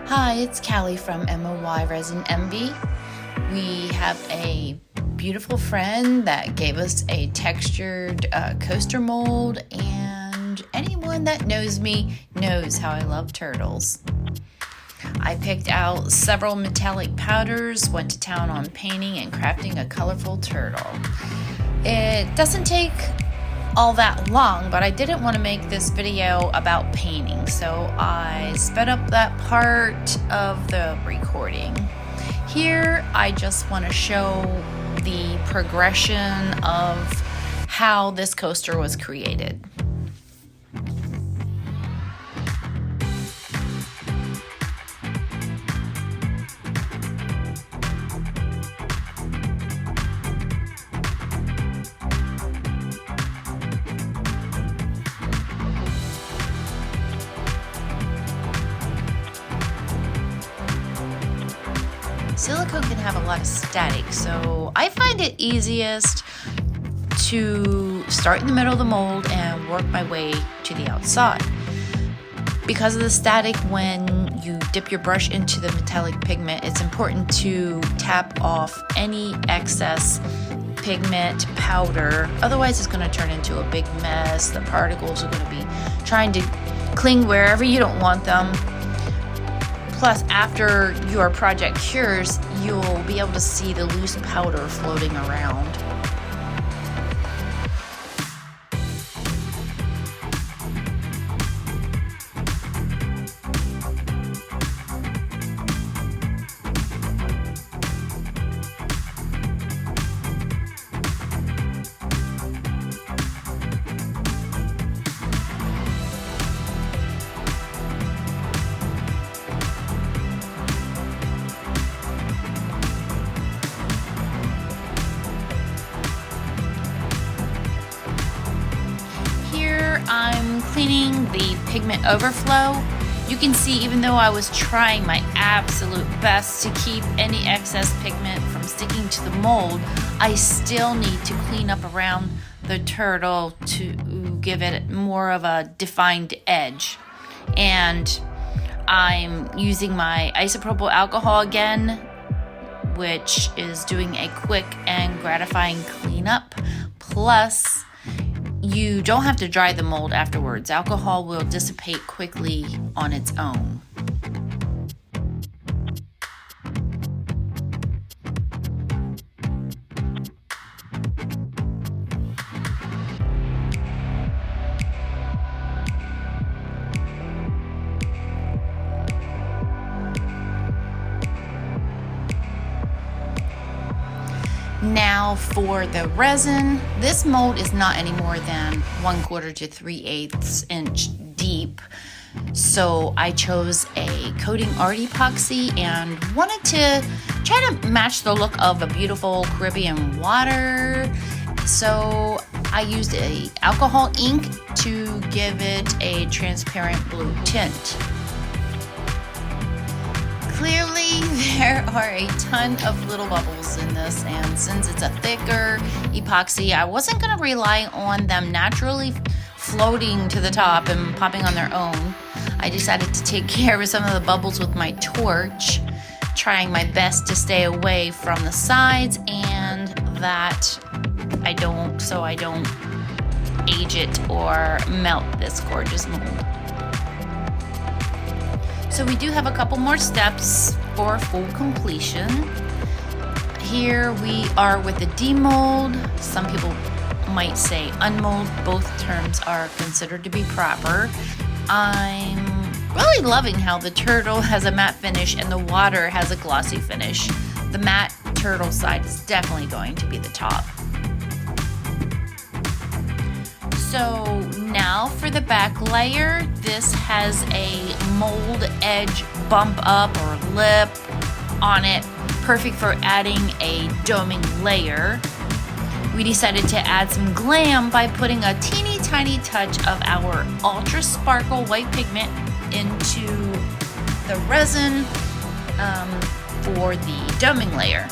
Hi, it's Callie from MOY Resin Envy. We have a beautiful friend that gave us a textured coaster mold, and anyone that knows me knows how I love turtles. I picked out several metallic powders, went to town on painting and crafting a colorful turtle. It doesn't take all that long, but I didn't want to make this video about painting, so I sped up that part of the recording. Here I just want to show the progression of how this coaster was created. Silicone can have a lot of static, so I find it easiest to start in the middle of the mold and work my way to the outside. Because of the static, when you dip your brush into the metallic pigment, it's important to tap off any excess pigment powder. Otherwise, it's going to turn into a big mess. The particles are going to be trying to cling wherever you don't want them. Plus, after your project cures, you'll be able to see the loose powder floating around. I'm cleaning the pigment overflow. You can see, even though I was trying my absolute best to keep any excess pigment from sticking to the mold, I still need to clean up around the turtle to give it more of a defined edge. And I'm using my isopropyl alcohol again, which is doing a quick and gratifying cleanup. Plus, you don't have to dry the mold afterwards. Alcohol will dissipate quickly on its own. Now for the resin, this mold is not any more than 1/4 to 3/8 inch deep. So I chose a coating art epoxy and wanted to try to match the look of a beautiful Caribbean water. So I used a alcohol ink to give it a transparent blue tint. Clearly, there are a ton of little bubbles in this, and since it's a thicker epoxy, I wasn't going to rely on them naturally floating to the top and popping on their own. I decided to take care of some of the bubbles with my torch, trying my best to stay away from the sides and that I don't age it or melt this gorgeous mold. So we do have a couple more steps for full completion. Here we are with the demold. Some people might say unmold. Both terms are considered to be proper. I'm really loving how the turtle has a matte finish and the water has a glossy finish. The matte turtle side is definitely going to be the top. So now for the back layer, this has a mold edge bump up or lip on it, perfect for adding a doming layer. We decided to add some glam by putting a teeny tiny touch of our ultra sparkle white pigment into the resin for the doming layer.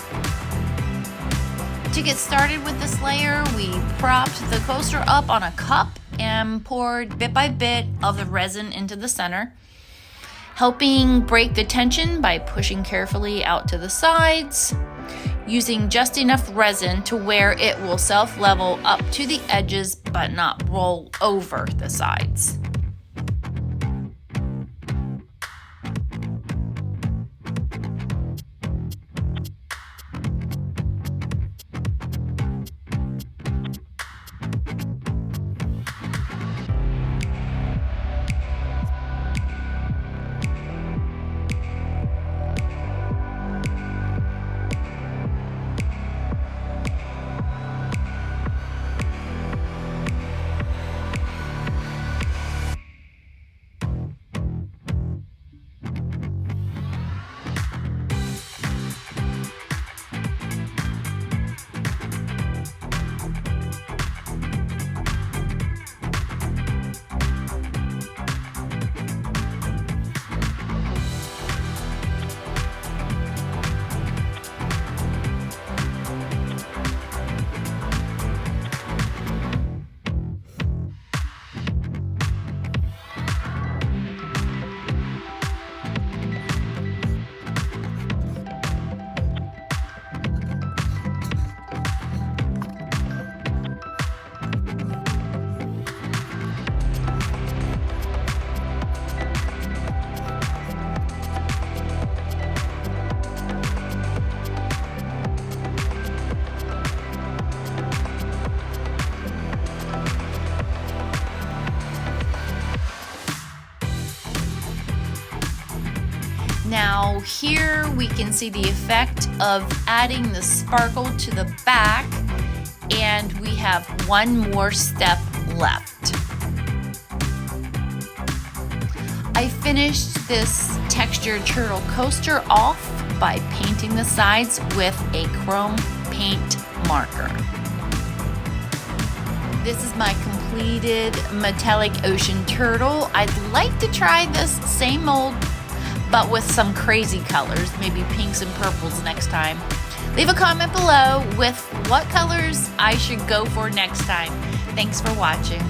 To get started with this layer, we propped the coaster up on a cup and poured bit by bit of the resin into the center. helping break the tension by pushing carefully out to the sides, using just enough resin to where it will self-level up to the edges but not roll over the sides. Now here we can see the effect of adding the sparkle to the back, and we have one more step left. I finished this textured turtle coaster off by painting the sides with a chrome paint marker. This is my completed metallic ocean turtle. I'd like to try this same mold but with some crazy colors, maybe pinks and purples next time. Leave a comment below with what colors I should go for next time. Thanks for watching.